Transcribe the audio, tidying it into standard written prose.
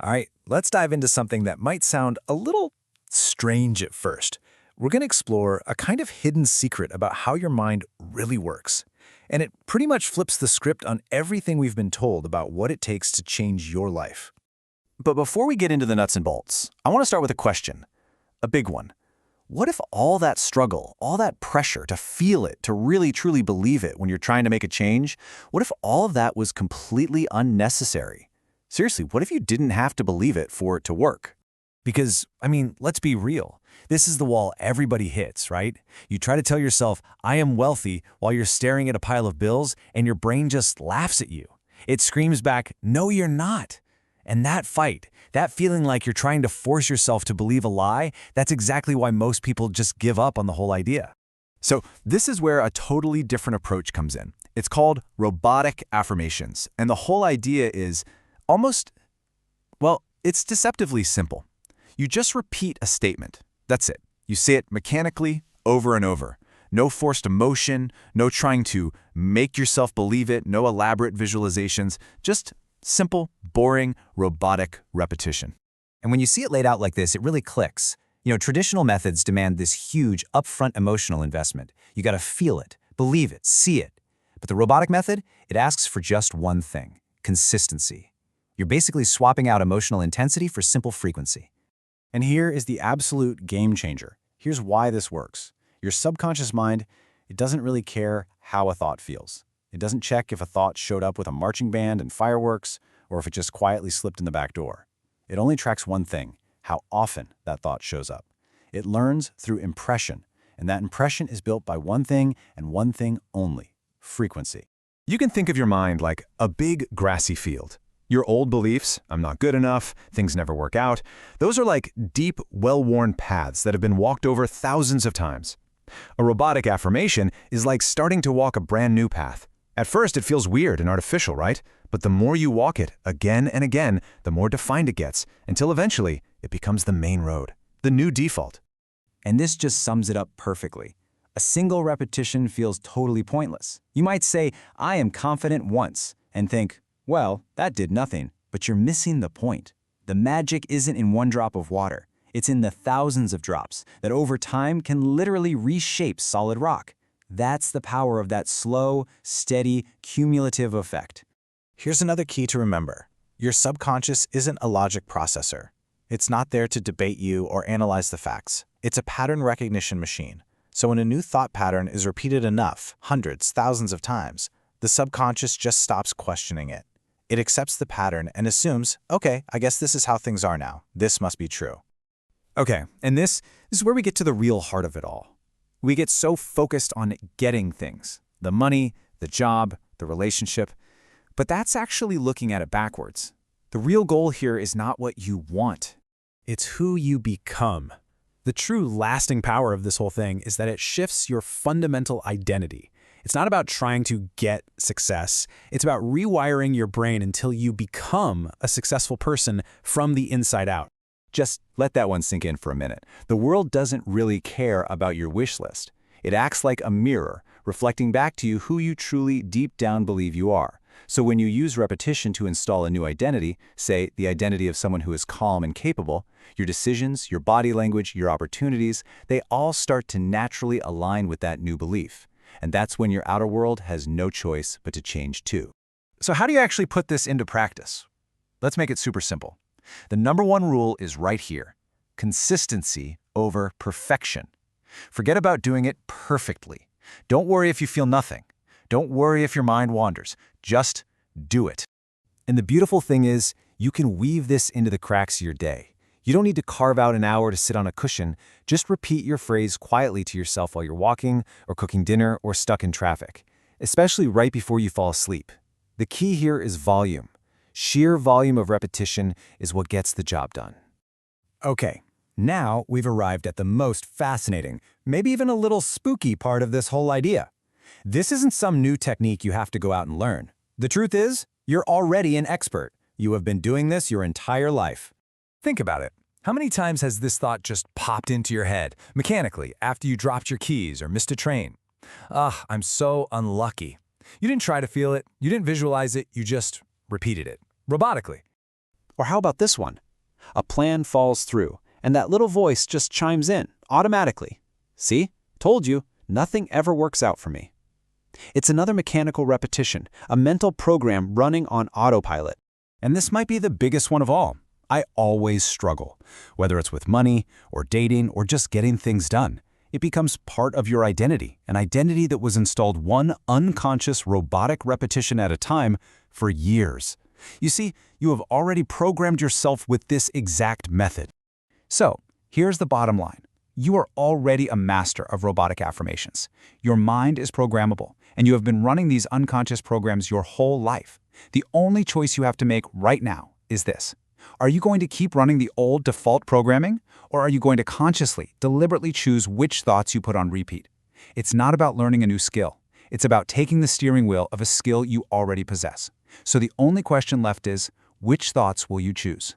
All right, let's dive into something that might sound a little strange at first. We're going to explore a kind of hidden secret about how your mind really works. And it pretty much flips the script on everything we've been told about what it takes to change your life. But before we get into the nuts and bolts, I want to start with a question. A big one. What if all that struggle, all that pressure to feel it, to really truly believe it when you're trying to make a change, what if all of that was completely unnecessary? Seriously, what if you didn't have to believe it for it to work? Because, let's be real. This is the wall everybody hits, right? You try to tell yourself, I am wealthy, while you're staring at a pile of bills, and your brain just laughs at you. It screams back, no, you're not. And that fight, that feeling like you're trying to force yourself to believe a lie, that's exactly why most people just give up on the whole idea. So this is where a totally different approach comes in. It's called robotic affirmations. And the whole idea is it's deceptively simple. You just repeat a statement. That's it. You say it mechanically over and over. No forced emotion, no trying to make yourself believe it, no elaborate visualizations, just simple, boring, robotic repetition. And when you see it laid out like this, it really clicks. Traditional methods demand this huge upfront emotional investment. You got to feel it, believe it, see it. But the robotic method, it asks for just one thing: consistency. You're basically swapping out emotional intensity for simple frequency. And here is the absolute game changer. Here's why this works. Your subconscious mind, it doesn't really care how a thought feels. It doesn't check if a thought showed up with a marching band and fireworks, or if it just quietly slipped in the back door. It only tracks one thing: how often that thought shows up. It learns through impression, and that impression is built by one thing and one thing only: frequency. You can think of your mind like a big grassy field. Your old beliefs, I'm not good enough, things never work out, those are like deep, well-worn paths that have been walked over thousands of times. A robotic affirmation is like starting to walk a brand new path. At first, it feels weird and artificial, right? But the more you walk it again and again, the more defined it gets, until eventually it becomes the main road, the new default. And this just sums it up perfectly. A single repetition feels totally pointless. You might say, I am confident once, and think, well, that did nothing, but you're missing the point. The magic isn't in one drop of water. It's in the thousands of drops that over time can literally reshape solid rock. That's the power of that slow, steady, cumulative effect. Here's another key to remember. Your subconscious isn't a logic processor. It's not there to debate you or analyze the facts. It's a pattern recognition machine. So when a new thought pattern is repeated enough, hundreds, thousands of times, the subconscious just stops questioning it. It accepts the pattern and assumes, okay, I guess this is how things are now. This must be true. Okay, and this is where we get to the real heart of it all. We get so focused on getting things: the money, the job, the relationship. But that's actually looking at it backwards. The real goal here is not what you want. It's who you become. The true lasting power of this whole thing is that it shifts your fundamental identity. It's not about trying to get success. It's about rewiring your brain until you become a successful person from the inside out. Just let that one sink in for a minute. The world doesn't really care about your wish list. It acts like a mirror, reflecting back to you who you truly deep down believe you are. So when you use repetition to install a new identity, say the identity of someone who is calm and capable, your decisions, your body language, your opportunities, they all start to naturally align with that new belief. And that's when your outer world has no choice but to change too. So how do you actually put this into practice? Let's make it super simple. The number one rule is right here: consistency over perfection. Forget about doing it perfectly. Don't worry if you feel nothing. Don't worry if your mind wanders. Just do it. And the beautiful thing is, you can weave this into the cracks of your day. You don't need to carve out an hour to sit on a cushion. Just repeat your phrase quietly to yourself while you're walking or cooking dinner or stuck in traffic, especially right before you fall asleep. The key here is volume. Sheer volume of repetition is what gets the job done. Okay, now we've arrived at the most fascinating, maybe even a little spooky part of this whole idea. This isn't some new technique you have to go out and learn. The truth is, you're already an expert. You have been doing this your entire life. Think about it. How many times has this thought just popped into your head, mechanically, after you dropped your keys or missed a train? I'm so unlucky. You didn't try to feel it, you didn't visualize it, you just repeated it, robotically. Or how about this one? A plan falls through, and that little voice just chimes in, automatically. See? Told you, nothing ever works out for me. It's another mechanical repetition, a mental program running on autopilot. And this might be the biggest one of all. I always struggle. Whether it's with money, or dating, or just getting things done. It becomes part of your identity, an identity that was installed one unconscious robotic repetition at a time for years. You see, you have already programmed yourself with this exact method. So, here's the bottom line. You are already a master of robotic affirmations. Your mind is programmable, and you have been running these unconscious programs your whole life. The only choice you have to make right now is this. Are you going to keep running the old default programming, or are you going to consciously, deliberately choose which thoughts you put on repeat? It's not about learning a new skill. It's about taking the steering wheel of a skill you already possess. So the only question left is, which thoughts will you choose?